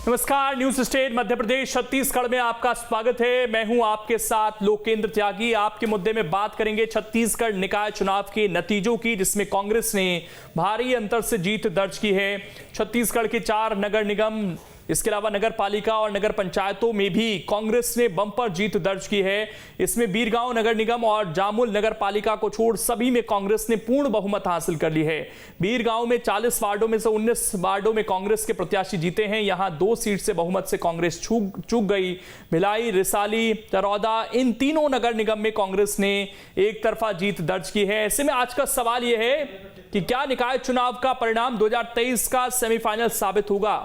नमस्कार, news state Madhya Pradesh Chhattisgarh में आपका स्वागत है। मैं हूं आपके साथ लोकेंद्र त्यागी। आपके मुद्दे में बात करेंगे छत्तीसगढ़ निकाय चुनाव के नतीजों की, जिसमें कांग्रेस ने भारी अंतर से जीत दर्ज की है। छत्तीसगढ़ के 4 नगर निगम, इसके अलावा नगर पालिका और नगर पंचायतों में भी कांग्रेस ने बम्पर जीत दर्ज की है। इसमें बीरगांव नगर निगम और जामुल नगर पालिका को छोड़ सभी में कांग्रेस ने पूर्ण बहुमत हासिल कर ली है। बीरगांव में 40 वार्डों में से 19 वार्डों में कांग्रेस के प्रत्याशी जीते हैं। यहां 2 सीट से बहुमत से कांग्रेस चूक गई। भिलाई, रिसाली, तरौदा, इन तीनों नगर निगम में कांग्रेस ने एक तरफा जीत दर्ज की है। ऐसे में आज का सवाल यह है कि क्या निकाय चुनाव का परिणाम 2023 का सेमीफाइनल साबित होगा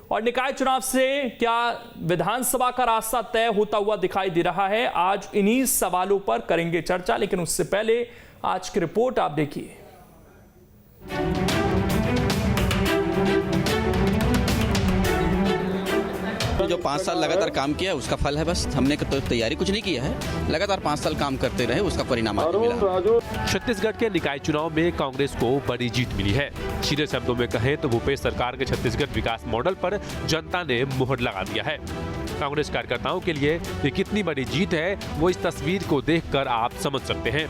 और निकाय चुनाव से क्या विधानसभा का रास्ता तय होता हुआ दिखाई दे रहा है। आज इन्हीं सवालों पर करेंगे चर्चा, लेकिन उससे पहले आज की रिपोर्ट आप देखिए। जो 5 साल लगातार काम किया है उसका फल है। बस हमने तो तैयारी कुछ नहीं किया है, लगातार 5 साल काम करते रहे, उसका परिणाम आज मिला। छत्तीसगढ़ के निकाय चुनाव में कांग्रेस को बड़ी जीत मिली है। सीधे शब्दों में कहें तो भूपेश सरकार के छत्तीसगढ़ विकास मॉडल पर जनता ने मुहर लगा दिया है। कांग्रेस कार्यकर्ताओं के लिए ये कितनी बड़ी जीत है, वो इस तस्वीर को देखकर आप समझ सकते हैं।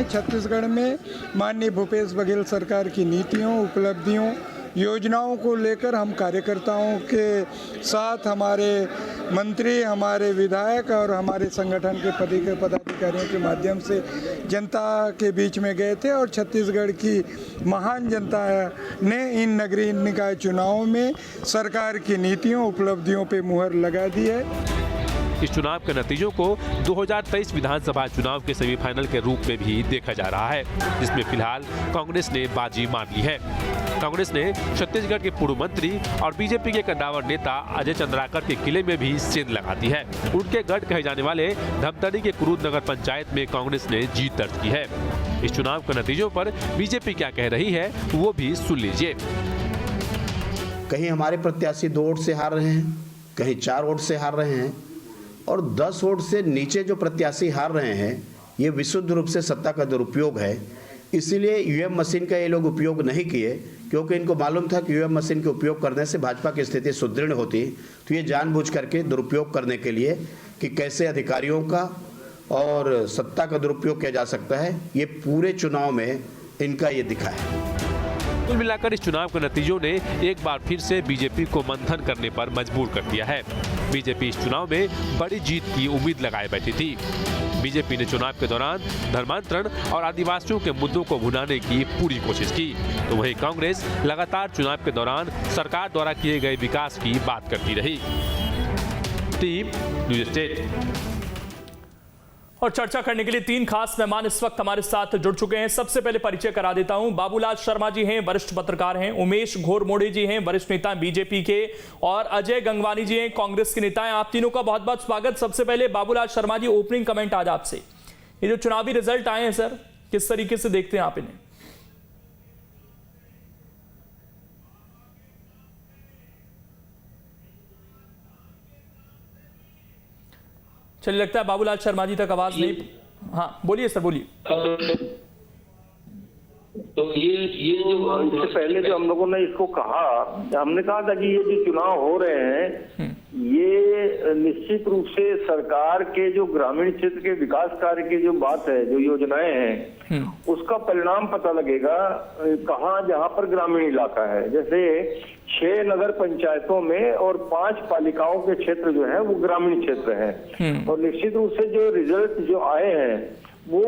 छत्तीसगढ़ में माननीय भूपेश बघेल सरकार की नीतियों, उपलब्धियों, योजनाओं को लेकर हम कार्यकर्ताओं के साथ, हमारे मंत्री, हमारे विधायक और हमारे संगठन के पदाधिकारियों के माध्यम से जनता के बीच में गए थे और छत्तीसगढ़ की महान जनता ने इन नगरीय निकाय चुनावों में सरकार की नीतियों, उपलब्धियों पे मुहर लगा दी है। इस चुनाव के नतीजों को 2023 विधानसभा चुनाव के सेमीफाइनल के रूप में भी देखा जा रहा है, जिसमें फिलहाल कांग्रेस ने बाजी मार ली है। कांग्रेस ने छत्तीसगढ़ के पूर्व मंत्री और बीजेपी के कद्दावर नेता अजय चंद्राकर के किले में भी सेंध लगा दी है। उनके गढ़ कहे जाने वाले धमतरी के कुरूद नगर पंचायत में कांग्रेस ने जीत दर्ज की है। इस चुनाव के नतीजों पर बीजेपी क्या कह रही है, वो भी सुन लीजिए। कहीं हमारे प्रत्याशी 2 वोट से हार रहे हैं, कहीं 4 वोट से हार रहे हैं और 10 वोट से नीचे जो प्रत्याशी हार रहे हैं, ये विशुद्ध रूप से सत्ता का दुरुपयोग है। इसीलिए ईवीएम मशीन का ये लोग उपयोग नहीं किए, क्योंकि इनको मालूम था कि ईवीएम मशीन के उपयोग करने से भाजपा की स्थिति सुदृढ़ होती। तो ये जानबूझ करके दुरुपयोग करने के लिए कि कैसे अधिकारियों का और सत्ता का दुरुपयोग किया जा सकता है, ये पूरे चुनाव में इनका ये दिखा है। कुल मिलाकर इस चुनाव के नतीजों ने एक बार फिर से बीजेपी को मंथन करने पर मजबूर कर दिया है। बीजेपी इस चुनाव में बड़ी जीत की उम्मीद लगाए बैठी थी। बीजेपी ने चुनाव के दौरान धर्मांतरण और आदिवासियों के मुद्दों को भुनाने की पूरी कोशिश की, तो वहीं कांग्रेस लगातार चुनाव के दौरान सरकार द्वारा किए गए विकास की बात करती रही। Team news state. और चर्चा करने के लिए 3 खास मेहमान इस वक्त हमारे साथ जुड़ चुके हैं। सबसे पहले परिचय करा देता हूं। बाबूलाल शर्मा जी हैं, वरिष्ठ पत्रकार हैं। उमेश घोरमोड़े जी हैं, वरिष्ठ नेता बीजेपी के। और अजय गंगवानी जी हैं, कांग्रेस के नेता हैं। आप तीनों का बहुत बहुत स्वागत। सबसे पहले बाबूलाल शर्मा जी, ओपनिंग कमेंट आज आपसे। ये जो चुनावी रिजल्ट आए हैं सर, किस तरीके से देखते हैं आप इन्हें? चलिए, लगता है बाबूलाल शर्मा जी तक आवाज नहीं। हाँ बोलिए सर, बोलिए। तो ये जो इससे पहले जो हम लोगों ने इसको कहा, हमने कहा था कि ये जो चुनाव हो रहे हैं, ये निश्चित रूप से सरकार के जो ग्रामीण क्षेत्र के विकास कार्य की जो बात है, जो योजनाएं हैं, उसका परिणाम पता लगेगा कहाँ, जहाँ पर ग्रामीण इलाका है। जैसे 6 नगर पंचायतों में और 5 पालिकाओं के क्षेत्र जो है वो ग्रामीण क्षेत्र है। और निश्चित रूप से जो रिजल्ट जो आए हैं वो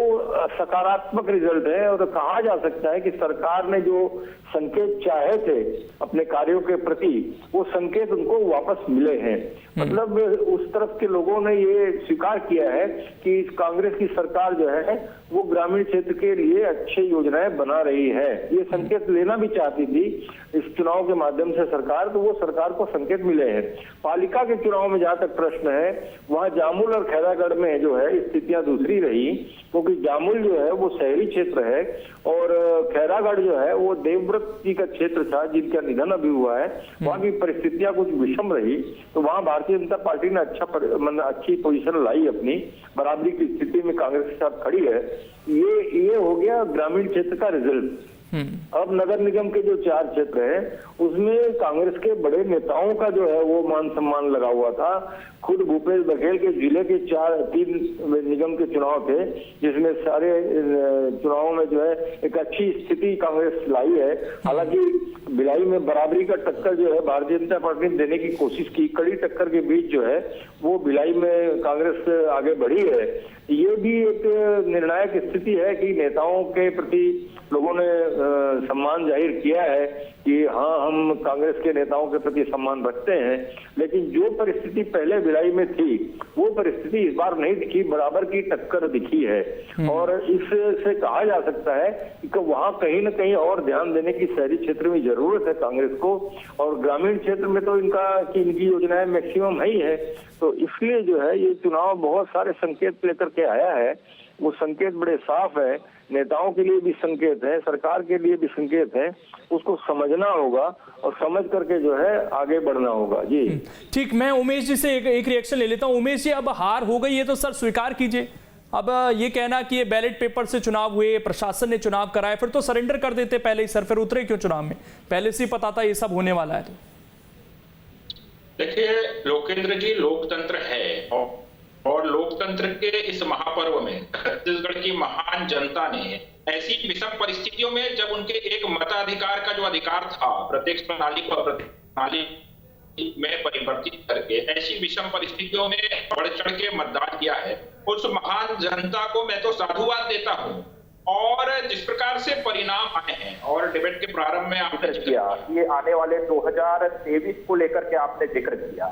सकारात्मक रिजल्ट है और कहा जा सकता है कि सरकार ने जो संकेत चाहे थे अपने कार्यों के प्रति, वो संकेत उनको वापस मिले हैं। मतलब उस तरफ के लोगों ने ये स्वीकार किया है कि इस कांग्रेस की सरकार जो है वो ग्रामीण क्षेत्र के लिए अच्छी योजनाएं बना रही है। ये संकेत लेना भी चाहती थी इस चुनाव के माध्यम से सरकार, तो वो सरकार को संकेत मिले हैं। पालिका के चुनाव में जहां तक प्रश्न है, वहां जामुल और खैरागढ़ में जो है स्थितियां दूसरी रही, क्योंकि जामुल जो है वो शहरी क्षेत्र है और खैरागढ़ जो है वो देवव्रत जी का क्षेत्र था जिनका निधन अभी हुआ है। वहां की परिस्थितियां कुछ विषम रही, तो वहां भारतीय जनता पार्टी ने अच्छी पोजीशन लाई, अपनी बराबरी की स्थिति में कांग्रेस के साथ खड़ी है। ये हो गया ग्रामीण क्षेत्र का रिजल्ट। अब नगर निगम के जो 4 क्षेत्र हैं उसमें कांग्रेस के बड़े नेताओं का जो है वो मान सम्मान लगा हुआ था। खुद भूपेश बघेल के जिले के 3 निगम के चुनाव थे, जिसमें सारे चुनावों में जो है एक अच्छी स्थिति कांग्रेस लाई है। हालांकि भिलाई में बराबरी का टक्कर जो है भारतीय जनता पार्टी ने देने की कोशिश की, कड़ी टक्कर के बीच जो है वो भिलाई में कांग्रेस आगे बढ़ी है। ये भी एक निर्णायक स्थिति है कि नेताओं के प्रति लोगों ने सम्मान जाहिर किया है कि हाँ, हम कांग्रेस के नेताओं के प्रति सम्मान रखते हैं। लेकिन जो परिस्थिति पहले भिलाई में थी वो परिस्थिति इस बार नहीं दिखी, बराबर की टक्कर दिखी है। और इससे कहा जा सकता है कि वहाँ कहीं न कहीं और ध्यान देने की शहरी क्षेत्र में जरूरत है कांग्रेस को, और ग्रामीण क्षेत्र में तो इनकी योजनाएं मैक्सिमम है ही है। तो इसलिए जो है ये चुनाव बहुत सारे संकेत लेकर के आया है। वो संकेत बड़े साफ है, नेताओं के लिए भी संकेत है, सरकार के लिए भी संकेत है। उसको समझना होगा और समझ करके जो है आगे बढ़ना होगा। जी ठीक, मैं उमेश जी से एक रिएक्शन ले लेता हूं। उमेश जी, अब हार हो गई है तो सर स्वीकार कीजिए। अब ये कहना कि ये बैलेट पेपर से चुनाव हुए, प्रशासन ने चुनाव कराए, फिर तो सरेंडर कर देते पहले ही सर, फिर उतरे क्यों चुनाव में? पहले से ही पता था ये सब होने वाला है। तो देखिए लोकेंद्र जी, लोकतंत्र है और लोकतंत्र के इस महापर्व में छत्तीसगढ़ की महान जनता ने ऐसी विषम परिस्थितियों में, जब उनके एक मताधिकार का जो अधिकार था प्रत्यक्ष प्रणाली को प्रणाली में परिवर्तित करके, ऐसी विषम परिस्थितियों में बढ़ चढ़ के मतदान किया है। उस महान जनता को मैं तो साधुवाद देता हूँ। और जिस प्रकार से परिणाम आए हैं, और डिबेट के प्रारंभ में आपने किया ये आने वाले 2023 को लेकर के आपने जिक्र किया,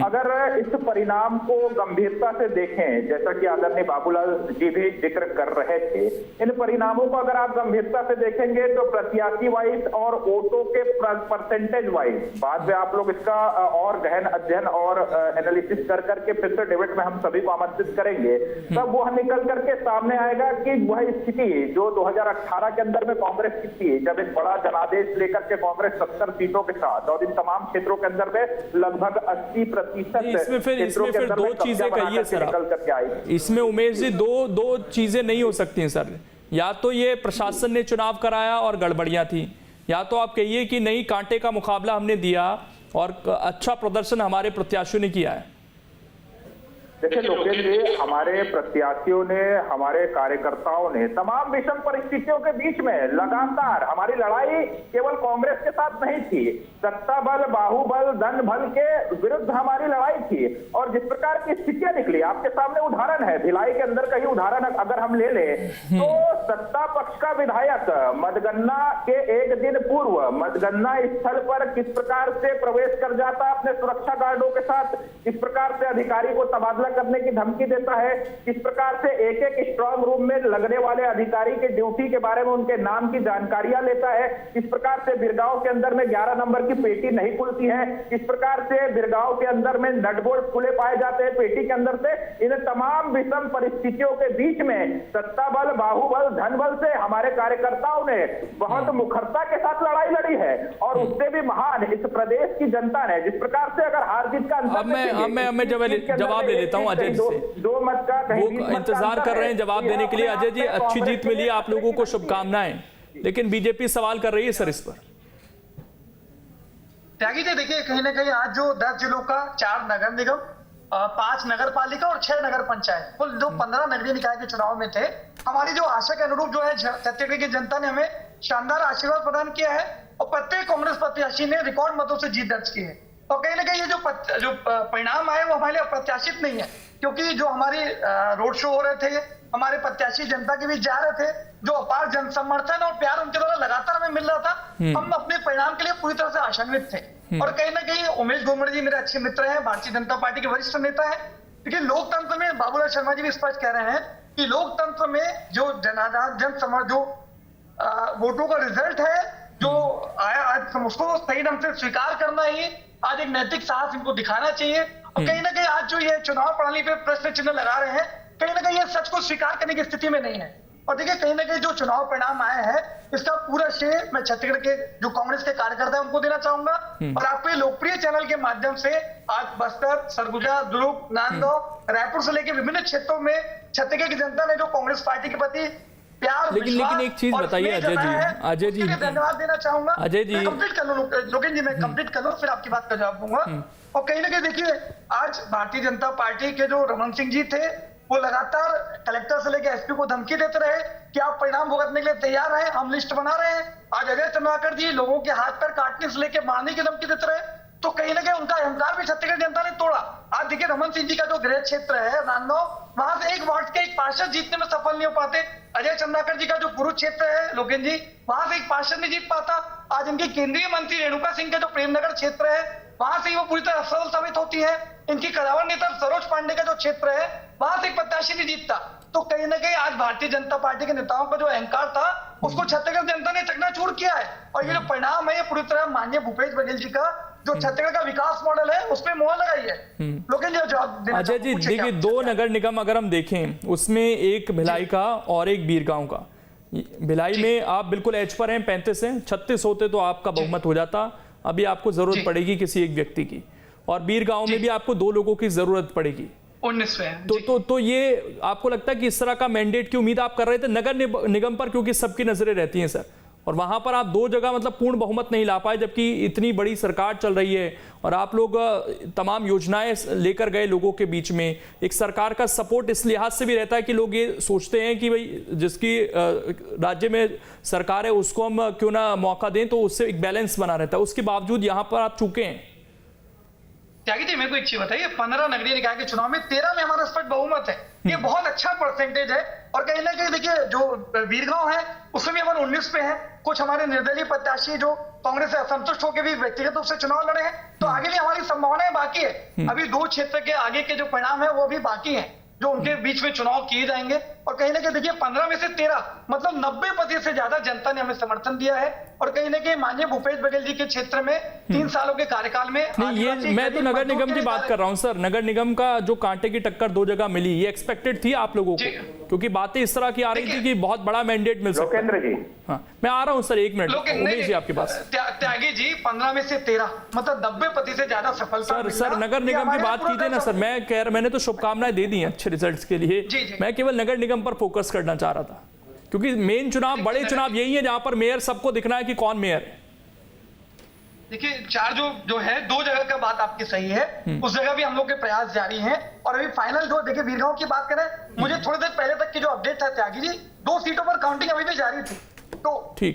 अगर इस परिणाम को गंभीरता से देखें, जैसा कि आदरणीय बाबूलाल जी भी जिक्र कर रहे थे, इन परिणामों को अगर आप गंभीरता से देखेंगे तो प्रत्याशी वाइज और वोटों के परसेंटेज वाइज, बाद में आप लोग इसका और गहन अध्ययन और एनालिसिस कर करके फिर से डिबेट में हम सभी को आमंत्रित करेंगे, तब वह निकल करके सामने आएगा कि वह स्थिति जो 2018 के अंदर में कांग्रेस की थी, जब एक बड़ा जनादेश लेकर के कांग्रेस 70 सीटों के साथ और इन तमाम क्षेत्रों के अंदर में लगभग 80% इसमें फिर 2 चीजें कहिए सर, निकल करके आएगी। इसमें उमेश जी दो चीजें नहीं हो सकती हैं सर। या तो ये प्रशासन ने चुनाव कराया और गड़बड़ियां थी, या तो आप कहिए कि नहीं, कांटे का मुकाबला हमने दिया और अच्छा प्रदर्शन हमारे प्रत्याशियों ने किया है। देखिए लोकेंद्र जी, हमारे प्रत्याशियों ने, हमारे कार्यकर्ताओं ने तमाम विषम परिस्थितियों के बीच में लगातार, हमारी लड़ाई केवल कांग्रेस के साथ नहीं थी, सत्ता बल, बाहुबल, धन बल के विरुद्ध हमारी लड़ाई थी। और जिस प्रकार की स्थितियां निकली आपके सामने उदाहरण है, भिलाई के अंदर का ही उदाहरण अगर हम ले लें तो सत्ता पक्ष का विधायक मतगणना के एक दिन पूर्व मतगणना स्थल पर किस प्रकार से प्रवेश कर जाता अपने सुरक्षा गार्डों के साथ, किस प्रकार से अधिकारी को तबादला करने की धमकी देता है, किस प्रकार से एक एक स्ट्रांग रूम में लगने वाले अधिकारी के ड्यूटी के बारे में उनके नाम की जानकारियां लेता है, किस प्रकार से बिरगांव के अंदर में 11 नंबर की पेटी नहीं खुलती है, किस प्रकार से बिरगांव के अंदर में नटबोल्ट खुले पाए जाते हैं पेटी के अंदर से। इन तमाम विषम परिस्थितियों के बीच में सत्ता बल, बाहुबल, धन बल से हमारे कार्यकर्ताओं ने बहुत मुखरता के साथ लड़ाई लड़ी है। और उससे भी महान इस प्रदेश की जनता ने, जिस प्रकार से अगर हार जीत का मैं जवाब ले लेता हूं अजय जी से, दो मत का वो इंतजार कर रहे हैं जवाब देने के लिए। अजय जी, अच्छी जीत मिली, आप लोगों को शुभकामनाएं, लेकिन बीजेपी सवाल कर रही है सर इस पर। त्यागी जी, देखिए कहीं ना कहीं आज जो 10 जिलों का 4 नगर निगम, 5 नगर पालिका और 6 नगर पंचायत, कुल जो 15 नगरीय निकाय के चुनाव में थे, हमारी जो आशा के अनुरूप जो है छत्तीसगढ़ की जनता ने हमें शानदार आशीर्वाद प्रदान किया है और प्रत्येक कांग्रेस प्रत्याशी ने रिकॉर्ड मतों से जीत दर्ज की है। और कहीं ना कहीं ये जो परिणाम आए वो हमारे लिए अप्रत्याशित नहीं है, क्योंकि जो हमारे रोड शो हो रहे थे, हमारे प्रत्याशी जनता के बीच जा रहे थे, जो अपार जन समर्थन और प्यार उनके द्वारा लगातार हमें मिल रहा था, हम अपने परिणाम के लिए पूरी तरह से आशान्वित थे। और कहीं ना कहीं उमेश घोमड़ जी मेरे अच्छे मित्र हैं, भारतीय जनता पार्टी के वरिष्ठ नेता है। लेकिन लोकतंत्र में बाबूलाल शर्मा जी भी स्पष्ट कह रहे हैं कि लोकतंत्र में जो जो वोटों का रिजल्ट है जो आया, आज उसको सही ढंग से स्वीकार करना ही आज एक नैतिक साहस इनको दिखाना चाहिए। और कहीं ना कहीं आज जो ये चुनाव प्रणाली पे प्रश्न चिन्ह लगा रहे हैं, कहीं ना कहीं ये सच को स्वीकार करने की स्थिति में नहीं है। और देखिए कहीं ना कहीं जो चुनाव परिणाम आए हैं, इसका पूरा श्रेय मैं छत्तीसगढ़ के जो कांग्रेस के कार्यकर्ता है उनको देना चाहूंगा। और आपके लोकप्रिय चैनल के माध्यम से आज बस्तर, सरगुजा, दुर्ग, नांदगांव, रायपुर से लेकर विभिन्न क्षेत्रों में छत्तीसगढ़ की जनता ने जो कांग्रेस पार्टी के प्रति प्यार, लेकिन एक चीज बताइए अजय जी, धन्यवाद देना चाहूंगा। अजय जी कंप्लीट कर लूं, लोकेश जी मैं कंप्लीट कर लूं, फिर आपकी बात का जवाब दूंगा। और कहीं ना कहीं देखिए, आज भारतीय जनता पार्टी के जो रमन सिंह जी थे, वो लगातार कलेक्टर से लेकर एसपी को धमकी देते रहे कि आप परिणाम भुगतने के लिए तैयार हैं, हम लिस्ट बना रहे हैं। आज अजय चंद्राकर जी लोगों के हाथ पैर काटने से लेकर मारने की धमकी देते रहे, तो कहीं ना कहीं उनका अहंकार भी छत्तीसगढ़ जनता ने तोड़ा। आज देखिए, रमन सिंह जी का जो गृह क्षेत्र है राजनांदगांव, वहां से एक वार्ड के एक पार्षद जीतने में सफल नहीं हो पाते। अजय चंद्राकर जी का जो गुरु क्षेत्र है लोकेश जी, वहां से एक पार्षद नहीं जीत पाता। आज इनकी केंद्रीय मंत्री रेणुका सिंह का जो प्रेमनगर क्षेत्र है, वहां से ही वो पूरी तरह असफल साबित होती है। इनकी कदावर नेता सरोज पांडे का जो क्षेत्र है, वहां से एक प्रत्याशी नहीं जीतता। तो कहीं ना कहीं आज भारतीय जनता पार्टी के नेताओं का जो अहंकार था, उसको छत्तीसगढ़ जनता ने चकनाचूर किया है। और ये जो परिणाम है, ये पूरी तरह माननीय भूपेश बघेल जी का जो छत्तीसगढ़ का विकास मॉडल है, उस पर मोहर लगाई है। लोकेश जी जवाब देना। अजय जी देखिए, 2 नगर निगम अगर हम देखें, उसमें एक भिलाई का और एक बीरगांव का। भिलाई में आप बिल्कुल एज पर हैं, 35 हैं, 36 होते तो आपका बहुमत हो जाता। अभी आपको जरूरत पड़ेगी किसी एक व्यक्ति की, और बीरगांव में भी आपको 2 लोगों की जरूरत पड़ेगी। 19 तो ये आपको लगता है कि इस तरह का मैंडेट की उम्मीद आप कर रहे थे नगर निगम पर, क्योंकि सबकी नजरें रहती हैं सर, और वहां पर आप 2 जगह मतलब पूर्ण बहुमत नहीं ला पाए, जबकि इतनी बड़ी सरकार चल रही है और आप लोग तमाम योजनाएं लेकर गए लोगों के बीच में। एक सरकार का सपोर्ट इस लिहाज से भी रहता है कि लोग ये सोचते हैं कि भाई जिसकी राज्य में सरकार है उसको हम क्यों ना मौका दें, तो उससे एक बैलेंस बना रहता है। उसके बावजूद यहाँ पर आप चूके हैं। त्यागी जी, मेरे को एक चीज बताइए, 15 नगरीय निकाय के चुनाव में 13 में हमारा स्पष्ट बहुमत है, ये बहुत अच्छा परसेंटेज है। और कहीं ना कहीं देखिए, जो बीरगांव है उसमें भी हमारे 19 पे है। कुछ हमारे निर्दलीय प्रत्याशी जो कांग्रेस से असंतुष्ट होकर भी व्यक्तिगत रूप से चुनाव लड़े हैं, तो आगे भी हमारी संभावनाएं बाकी है। अभी 2 क्षेत्र के आगे के जो परिणाम है वो भी बाकी है, जो उनके बीच में चुनाव किए जाएंगे। और कहीं ना कहीं देखिए, 15 में से 13 मतलब 90% से ज्यादा जनता ने हमें समर्थन दिया है। और कहीं ना कहीं माननीय भूपेश बघेल जी के क्षेत्र में 3 सालों के कार्यकाल में ये मैं तो नगर निगम की बात कर रहा हूं सर। नगर निगम का जो कांटे की टक्कर 2 जगह मिली, ये एक्सपेक्टेड थी आप लोगों को? क्योंकि बातें इस तरह की आ रही थी कि बहुत बड़ा मैंडेट मिल सकता है। हाँ, मैं आ रहा हूं सर, 1 मिनट उमेश जी आपके पास। त्यागी जी, 15 में से 13 मतलब 90% से ज्यादा सफलता। सर नगर निगम की बात कीजिए ना सर। मैंने तो शुभकामनाएं दे दी हैं अच्छे रिजल्ट्स के लिए। मैं केवल नगर निगम पर फोकस करना चाह रहा था, क्योंकि मेन चुनाव, बड़े चुनाव यही है जहां पर मेयर सबको दिखना है कि कौन मेयर है। देखिए, 4 जो है, 2 जगह का बात आपकी सही है, उस जगह भी हम लोग के प्रयास जारी हैं। और अभी फाइनल जो देखिए बीरगांव की बात करें, मुझे थोड़ी देर पहले तक की जो अपडेट था त्यागी जी, 2 सीटों पर काउंटिंग अभी भी जारी थी, तो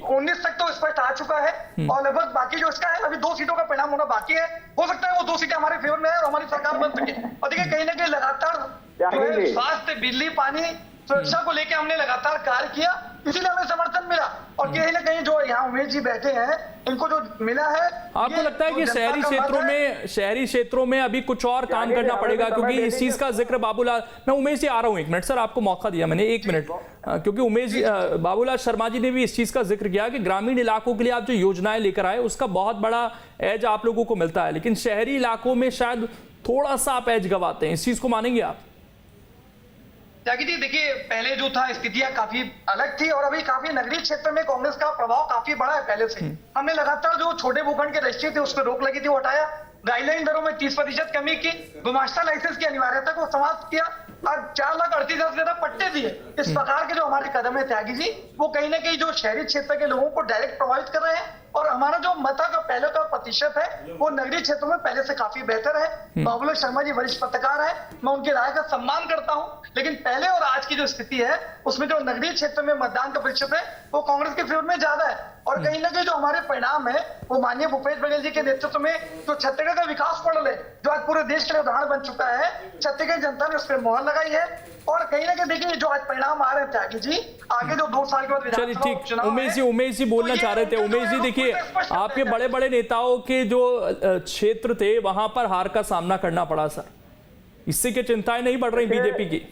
19 तक तो स्पष्ट आ चुका है। और लगभग बाकी जो इसका है, अभी 2 सीटों का परिणाम होना बाकी है। हो सकता है वो 2 सीटें हमारे फेवर में है और हमारी सरकार बन सके। और देखिए, कहीं ना कहीं लगातार स्वास्थ्य, बिजली, पानी, सुरक्षा को लेकर हमने लगातार कार्य किया, इसीलिए हमें समर्थन मिला। और कहीं ना कहीं जो यहाँ उमेश जी बैठे हैं, इनको जो मिला है, आपको लगता है कि शहरी क्षेत्रों में अभी कुछ और काम करना पड़ेगा? क्योंकि इस चीज का जिक्र बाबूलाल, मैं उमेश जी आ रहा हूं 1 मिनट सर, आपको मौका दिया मैंने 1 मिनट, क्योंकि उमेश बाबूलाल शर्मा जी ने भी इस चीज का जिक्र किया कि ग्रामीण इलाकों के लिए आप जो योजनाएं लेकर आए, उसका बहुत बड़ा एज आप लोगों को मिलता है, लेकिन शहरी इलाकों में शायद थोड़ा सा आप एज गवाते हैं। इस चीज को मानेंगे आप? त्यागी जी, देखिए, पहले जो था स्थितियां काफी अलग थी और अभी काफी नगरीय क्षेत्र में कांग्रेस का प्रभाव काफी बड़ा है पहले से। हमने लगातार जो छोटे भूखंड के रजिस्ट्री थे उस पर रोक लगी थी, वो हटाया। गाइडलाइन दरों में 30% कमी की, गुमाश्ता लाइसेंस की अनिवार्यता को समाप्त किया और 4,38,000 से ज्यादा पट्टे दिए। इस प्रकार के जो हमारे कदम है त्यागी जी, वो कहीं ना कहीं जो शहरी क्षेत्र के लोगों को डायरेक्ट प्रभावित कर रहे हैं। और हमारा जो मता का पहले का प्रतिशत है, वो नगरीय क्षेत्रों में पहले से काफी बेहतर है। बाबूलाल शर्मा जी वरिष्ठ पत्रकार है, मैं उनकी राय का सम्मान करता हूं, लेकिन पहले और आज की जो स्थिति है, उसमें जो नगरीय क्षेत्र में मतदान का प्रतिशत है, वो कांग्रेस के फेवर में ज्यादा है। और कहीं ना कहीं जो हमारे परिणाम है, वो माननीय भूपेश बघेल जी के नेतृत्व में जो छत्तीसगढ़ का विकास मॉडल है, जो आज पूरे देश के लिए उदाहरण बन चुका है, छत्तीसगढ़ जनता ने उस पर मोहर लगाई है। और कहीं ना कहीं देखिए, जो आज परिणाम आ रहे हैं त्यागी जी, आगे जो 2 साल के बाद विधानसभा चुनाव, उमेश जी बोलना चाह रहे थे। उमेश जी देखिए, आपके बड़े बड़े नेताओं के जो क्षेत्र थे, वहां पर हार का सामना करना पड़ा सर, इससे क्या चिंताएं नहीं बढ़ रही बीजेपी की?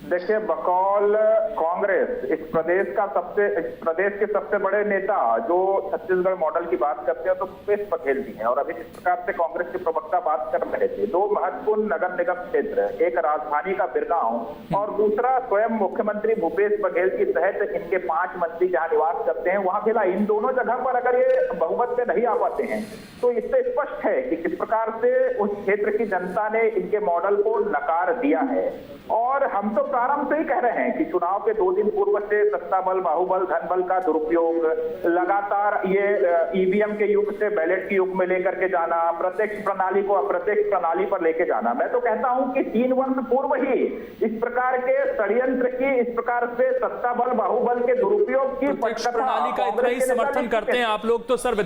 देखिए, बकौल कांग्रेस इस प्रदेश के सबसे बड़े नेता जो छत्तीसगढ़ मॉडल की बात करते हैं तो भूपेश बघेल जी हैं। और अभी जिस प्रकार से कांग्रेस के प्रवक्ता बात कर रहे थे, 2 महत्वपूर्ण नगर निगम क्षेत्र, एक राजधानी का बिरगांव और दूसरा स्वयं मुख्यमंत्री भूपेश बघेल की तहत इनके 5 मंत्री जहां निवास करते हैं, वहां फिलहाल इन दोनों जगह पर अगर ये बहुमत में नहीं आ पाते हैं, तो इससे स्पष्ट है कि किस प्रकार से उस क्षेत्र की जनता ने इनके मॉडल को नकार दिया है। और हम तो प्रारंभ से ही कह रहे हैं कि चुनाव के 2 दिन पूर्व से सत्ता बल, बाहुबल, धन बल का दुरुपयोग, लगातार ये ईवीएम के युग से बैलेट के युग में लेकर के जाना, प्रत्यक्ष प्रणाली को अप्रत्यक्ष प्रणाली पर लेके जाना। मैं तो कहता हूं कि 3 वर्ष पूर्व ही इस प्रकार के षड्यंत्र की, इस प्रकार से सत्ता बल, बाहुबल के दुरुपयोग की प्रत्यक्ष प्रणाली का इतना ही समर्थन करते हैं आप लोग, तो सर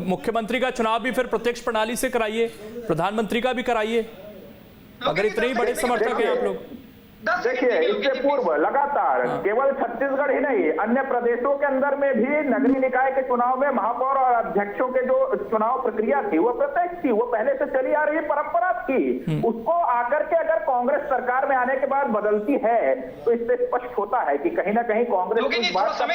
मुख्यमंत्री का चुनाव भी फिर प्रत्यक्ष प्रणाली से कराइए, प्रधानमंत्री का भी कराइए, अगर इतने ही बड़े समर्थक हैं आप लोग। देखिए, इससे पूर्व लगातार केवल छत्तीसगढ़ ही नहीं, अन्य प्रदेशों के अंदर में भी नगरीय निकाय के चुनाव में महापौर और अध्यक्षों के जो चुनाव प्रक्रिया थी वो प्रत्यक्ष थी, वो पहले से चली आ रही परंपरा थी। उसको आकर के अगर कांग्रेस सरकार में आने के बाद बदलती है तो इससे स्पष्ट होता है कि कहीं ना कहीं कांग्रेस इस बात का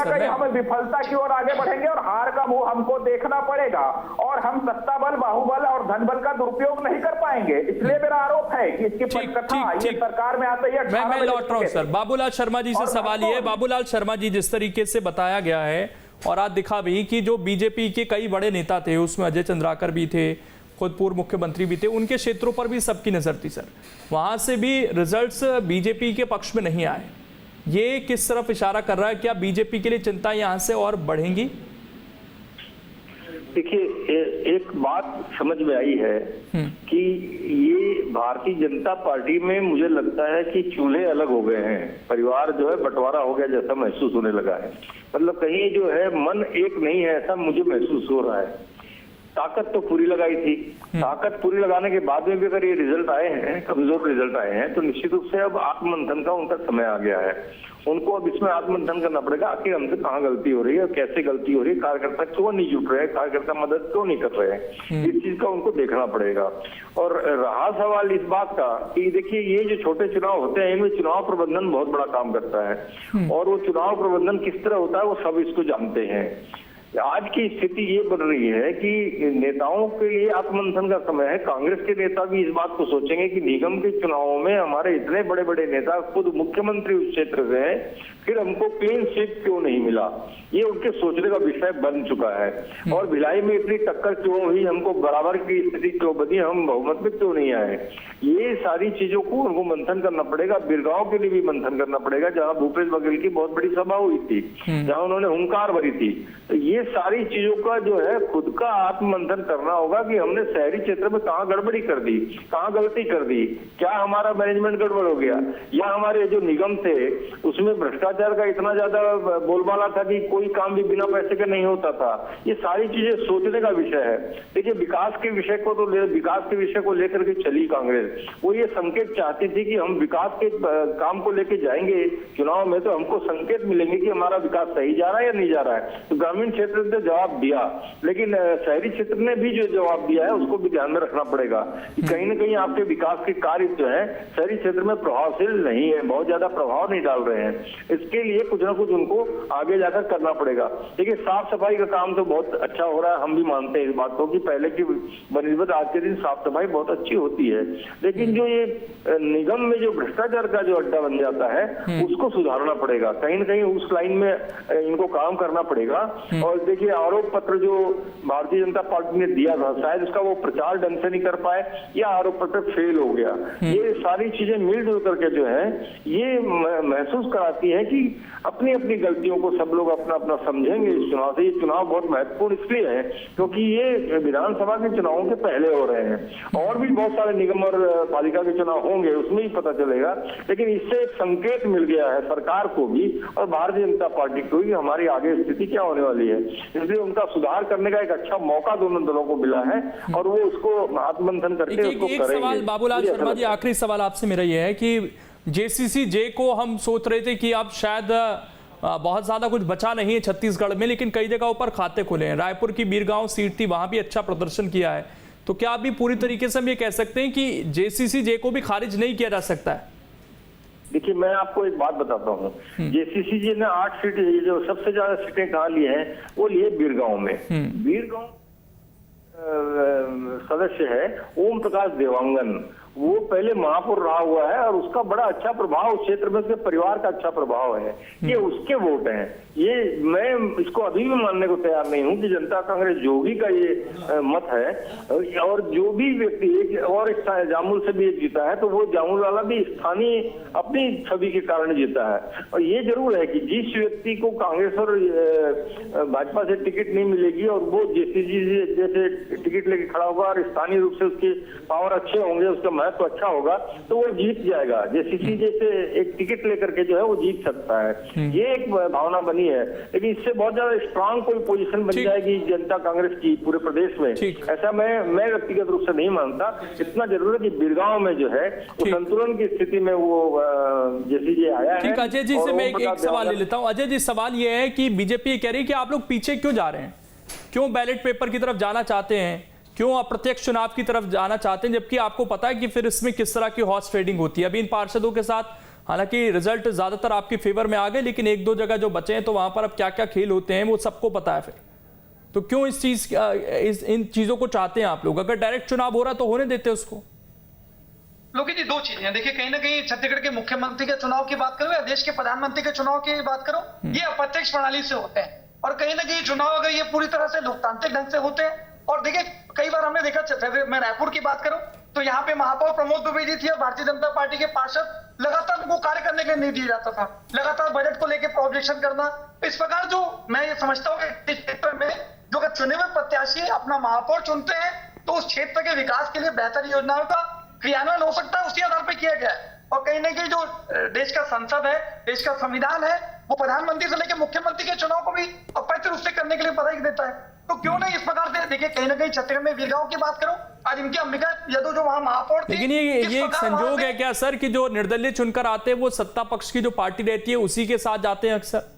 कहीं हम विफलता की ओर आगे बढ़ेंगे और हार का मुंह हमको देखना पड़ेगा और हम सत्ता बल, बाहुबल और धन बल का दुरुपयोग नहीं कर पाएंगे। इसलिए मेरा आरोप है कि इसकी सरकार में आते ही मैं लौट रहा हूं सर। बाबूलाल शर्मा जी से सवाल ये, बाबूलाल शर्मा जी, जिस तरीके से बताया गया है और आज दिखा भी कि जो बीजेपी के कई बड़े नेता थे, उसमें अजय चंद्राकर भी थे, खुद पूर्व मुख्यमंत्री भी थे, उनके क्षेत्रों पर भी सबकी नजर थी सर, वहां से भी रिजल्ट्स बीजेपी के पक्ष में नहीं आए। ये किस तरफ इशारा कर रहा है? क्या बीजेपी के लिए चिंता यहां से और बढ़ेंगी? देखिए, एक बात समझ में आई है कि ये भारतीय जनता पार्टी में मुझे लगता है कि चूल्हे अलग हो गए हैं, परिवार जो है बंटवारा हो गया जैसा महसूस होने लगा है। मतलब कहीं जो है मन एक नहीं है, ऐसा मुझे महसूस हो रहा है। ताकत तो पूरी लगाई थी, ताकत पूरी लगाने के बाद में भी अगर ये रिजल्ट आए हैं, कमजोर रिजल्ट आए हैं, तो निश्चित रूप से अब आत्ममंथन का उनका समय आ गया है। उनको अब इसमें आत्ममंथन करना पड़ेगा, आखिर हमसे कहाँ गलती हो रही है, कैसे गलती हो रही है, कार्यकर्ता क्यों नहीं जुट रहे हैं, कार्यकर्ता मदद क्यों नहीं कर रहे हैं, इस चीज का उनको देखना पड़ेगा। और रहा सवाल इस बात का कि देखिए, ये जो छोटे चुनाव होते हैं इनमें चुनाव प्रबंधन बहुत बड़ा काम करता है और वो चुनाव प्रबंधन किस तरह होता है वो सब इसको जानते हैं। आज की स्थिति ये बन रही है कि नेताओं के लिए आत्ममंथन का समय है। कांग्रेस के नेता भी इस बात को सोचेंगे कि निगम के चुनावों में हमारे इतने बड़े बड़े नेता, खुद मुख्यमंत्री उस क्षेत्र से हैं, फिर हमको क्लीन स्वीप क्यों नहीं मिला, ये उनके सोचने का विषय बन चुका है। और भिलाई में इतनी टक्कर क्यों हुई, हमको बराबर की स्थिति क्यों बनी, हम बहुमत में क्यों नहीं आए, ये सारी चीजों को उनको मंथन करना पड़ेगा। बिरगांव के लिए भी मंथन करना पड़ेगा, जहां भूपेश बघेल की बहुत बड़ी सभा हुई थी, जहां उन्होंने हुंकार भरी थी। तो ये सारी चीजों का जो है खुद का आत्ममंथन करना होगा कि हमने शहरी क्षेत्र में कहाँ गड़बड़ी कर दी, कहाँ गलती कर दी, क्या हमारा मैनेजमेंट गड़बड़ हो गया, या हमारे जो निगम थे उसमें भ्रष्टाचार का इतना ज्यादा बोलबाला था कि कोई काम भी बिना पैसे के नहीं होता था। ये सारी चीजें सोचने का विषय है। देखिए, विकास के विषय को तो विकास के विषय को लेकर के चली कांग्रेस, वो ये संकेत चाहती थी कि हम विकास के काम को लेके जाएंगे चुनाव में तो हमको संकेत मिलेंगे कि हमारा विकास सही जा रहा है या नहीं जा रहा है। तो ग्रामीण क्षेत्र ने जवाब दिया, लेकिन शहरी क्षेत्र ने भी जो जवाब दिया है उसको भी ध्यान में रखना पड़ेगा कि कहीं ना कहीं आपके विकास के कार्य जो है शहरी क्षेत्र में प्रभावशील नहीं है, बहुत ज्यादा प्रभाव नहीं डाल रहे हैं। इसके लिए कुछ ना कुछ उनको आगे जाकर करना पड़ेगा। देखिए, साफ सफाई का काम तो बहुत अच्छा हो रहा है, हम भी मानते हैं इस बात को कि पहले की बनिस्बत आज के दिन साफ सफाई बहुत अच्छी होती है, लेकिन जो ये निगम में जो भ्रष्टाचार का जो अड्डा बन जाता है उसको सुधारना पड़ेगा। कहीं ना कहीं उस लाइन में इनको काम करना पड़ेगा। और देखिए, आरोप पत्र जो भारतीय जनता पार्टी ने दिया था, शायद उसका वो प्रचार ढंग से नहीं कर पाए या आरोप पत्र फेल हो गया। ये सारी चीजें मिलजुल करके जो है ये महसूस कराती है कि अपनी अपनी गलतियों को सब लोग अपना अपना समझेंगे इस चुनाव से। ये चुनाव बहुत महत्वपूर्ण इसलिए है क्योंकि ये विधानसभा के चुनावों के पहले हो रहे हैं, और भी बहुत सारे निगम और पालिका के चुनाव होंगे, उसमें ही पता चलेगा। लेकिन इससे एक संकेत मिल गया है सरकार को भी और भारतीय जनता पार्टी को भी हमारी आगे स्थिति क्या होने वाली है। इसलिए उनका सुधार करने का एक अच्छा मौका दोनों दलों को मिला है और वो उसको आत्ममंथन करके उसको करेंगे। सवाल बाबूलाल शर्मा जी, आखिरी सवाल आपसे मेरा ये है कि जेसीसी जे को हम सोच रहे थे कि अब शायद बहुत ज्यादा कुछ बचा नहीं है छत्तीसगढ़ में, लेकिन कई जगहों पर खाते खुले हैं। रायपुर की बीरगांव सीट थी, वहां भी अच्छा प्रदर्शन किया है। तो क्या अभी पूरी तरीके से हम ये कह सकते हैं कि जेसीसी जे को भी खारिज नहीं किया जा सकता है? देखिए, मैं आपको एक बात बताता हूँ, जेसीसी जी ने 8 सीट, जो सबसे ज्यादा सीटें कहाँ ली हैं वो लिए बीरगांव में। बीरगांव सदस्य है ओम प्रकाश देवांगन, वो पहले महापौर रहा हुआ है और उसका बड़ा अच्छा प्रभाव उस क्षेत्र में, उसके परिवार का अच्छा प्रभाव है, ये उसके वोट हैं। ये मैं इसको अभी भी मानने को तैयार नहीं हूं कि जनता कांग्रेस जोगी का ये मत है। और जो भी व्यक्ति एक और जामुल से भी जीता है तो वो जामुल वाला भी स्थानीय अपनी छवि के कारण जीता है। और ये जरूर है कि जिस व्यक्ति को कांग्रेस और भाजपा से टिकट नहीं मिलेगी और वो जैसे टिकट लेके खड़ा होगा और स्थानीय रूप से उसके पावर अच्छे होंगे, उसका महत्व अच्छा होगा, तो वो जीत जाएगा। जेसीसी जैसे एक टिकट लेकर के जो है वो जीत सकता है, ये एक भावना बनी है। लेकिन इससे बहुत ज्यादा स्ट्रांग कोई पोजीशन बन जाएगी जनता कांग्रेस की पूरे प्रदेश में, ऐसा मैं व्यक्तिगत रूप से नहीं मानता। इतना जरूर है कि बिरगांव में जो है वो संतुलन की स्थिति में वो जेसीसी आया है। ठीक, अजय जी से मैं एक सवाल ले लेता हूँ। अजय जी, सवाल ये है कि बीजेपी कह रही है कि आप लोग पीछे क्यों जा रहे हैं, क्यों बैलेट पेपर की तरफ जाना चाहते हैं, क्यों अप्रत्यक्ष चुनाव की तरफ जाना चाहते हैं, जबकि आपको पता है कि फिर इसमें किस तरह की हॉर्स ट्रेडिंग होती है। अभी इन पार्षदों के साथ हालांकि रिजल्ट ज्यादातर आपकी फेवर में आ गए, लेकिन एक दो जगह जो बचे हैं तो वहां पर अब क्या क्या खेल होते हैं वो सबको पता है। फिर तो क्यों इन चीजों को चाहते हैं आप लोग? अगर डायरेक्ट चुनाव हो रहा तो होने देते उसको। लोकी जी, दो चीजें देखिए, कहीं ना कहीं छत्तीसगढ़ के मुख्यमंत्री के चुनाव की बात करो या देश के प्रधानमंत्री के चुनाव की बात करो, ये अप्रत्यक्ष प्रणाली से होते हैं। और कहीं ना कहीं चुनाव अगर ये पूरी तरह से लोकतांत्रिक ढंग से होते हैं, और देखिए कई बार हमने देखा, मैं रायपुर की बात करूं तो यहाँ पे महापौर प्रमोद दुबे जी थी और भारतीय जनता पार्टी के पार्षद लगातार उनको कार्य करने के लिए नहीं दिया जाता था, लगातार बजट को लेकर ऑब्जेक्शन करना। इस प्रकार जो मैं ये समझता हूँ कि इस क्षेत्र में जो चुने हुए प्रत्याशी अपना महापौर चुनते हैं तो उस क्षेत्र के विकास के लिए बेहतर योजनाओं का क्रियान्वयन हो सकता है, उसी आधार पर किया गया है। और कहीं ना कहीं जो देश का संसद है, देश का संविधान है, वो प्रधानमंत्री से लेकर मुख्यमंत्री के चुनाव को भी अप्रत्यक्ष रूप से करने के लिए बधाई देता है। तो क्यों नहीं इस प्रकार से देखिए, कहीं ना कहीं छत्तीसगढ़ में वीरगांव की बात करो, आज इनकी अंबिका यादव जो वहां महापौर थी। लेकिन ये एक संजोग है क्या सर कि जो निर्दलीय चुनकर आते हैं वो सत्ता पक्ष की जो पार्टी रहती है उसी के साथ जाते हैं अक्सर?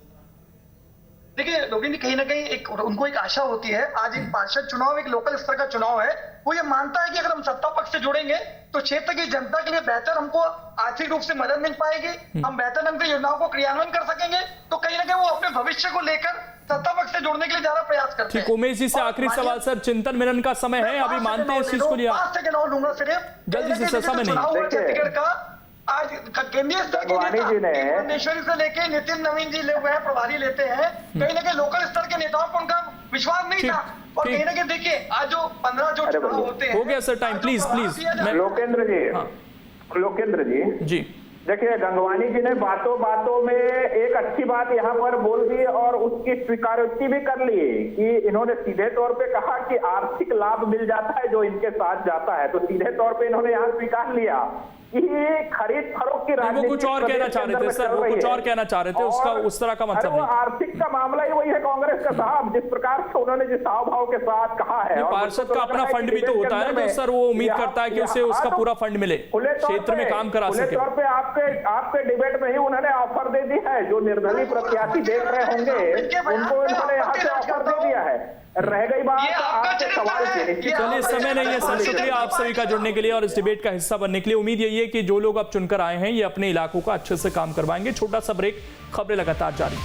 देखिए लोगी, कहीं ना कहीं उनको एक आशा होती है। आज एक पार्षद चुनाव एक लोकल स्तर का चुनाव है, वो ये मानता है कि अगर हम सत्ता पक्ष से जुड़ेंगे तो क्षेत्र की जनता के लिए बेहतर हमको आर्थिक रूप से मदद मिल पाएगी, हम बेहतर ढंग से योजनाओं को क्रियान्वयन कर सकेंगे। तो कहीं ना कहीं वो अपने भविष्य को लेकर सत्ता पक्ष से जुड़ने के लिए ज्यादा प्रयास करते हैं। ठीक, उमेश जी से आखिरी सवाल सर, चिंतन मिलन का समय है, अभी मानते हैं इस चीज को लिया? 5 सेकंड और लूंगा सिर्फ, जल्दी से, समय नहीं। छत्तीसगढ़ का आज केंद्रीय स्तर के भुवनेश्वरी से लेके नितिन नवीन जी लोग हैं प्रभारी लेते हैं, कहीं ना कहीं लोकल स्तर के नेताओं को उनका विश्वास नहीं था। और कहीं ना कहीं देखिए आज जो 15 जो चुनाव होते हैं, हो गया सर टाइम, प्लीज लोकेंद्र जी देखिए, गंगवानी जी ने बातों बातों में एक अच्छी बात यहाँ पर बोल दी और उसकी स्वीकारोक्ति भी कर ली कि इन्होंने सीधे तौर पे कहा कि आर्थिक लाभ मिल जाता है जो इनके साथ जाता है, तो सीधे तौर पे इन्होंने यहाँ स्वीकार लिया कि खरीद फरोख्त की राजनीति। वो कुछ और कहना चाह रहे थे सर, वो कुछ और कहना चाह रहे थे, उसका उस तरह का मतलब नहीं। आर्थिक का मामला ही वही है कांग्रेस का साहब, जिस प्रकार से उन्होंने जिस हाव भाव के साथ कहा है। पार्षद का अपना फंड भी तो होता है ना, तो सर वो उम्मीद करता है कि उसे उसका पूरा फंड मिले, क्षेत्र में काम करा सके। तौर पे आपके डिबेट में ही उन्होंने ऑफर दे दी है, जो निर्दलीय प्रत्याशी देख रहे होंगे उनको उन्होंने यहाँ से ऑफर दे दिया है। रह गई बात आपके सवाल की। चलिए, समय नहीं है सर, शुक्रिया आप सभी का जुड़ने के लिए और इस डिबेट का हिस्सा बनने के लिए। उम्मीद यही है कि जो लोग अब चुनकर आए हैं ये अपने इलाकों का अच्छे से काम करवाएंगे। छोटा सा ब्रेक, खबरें लगातार जारी।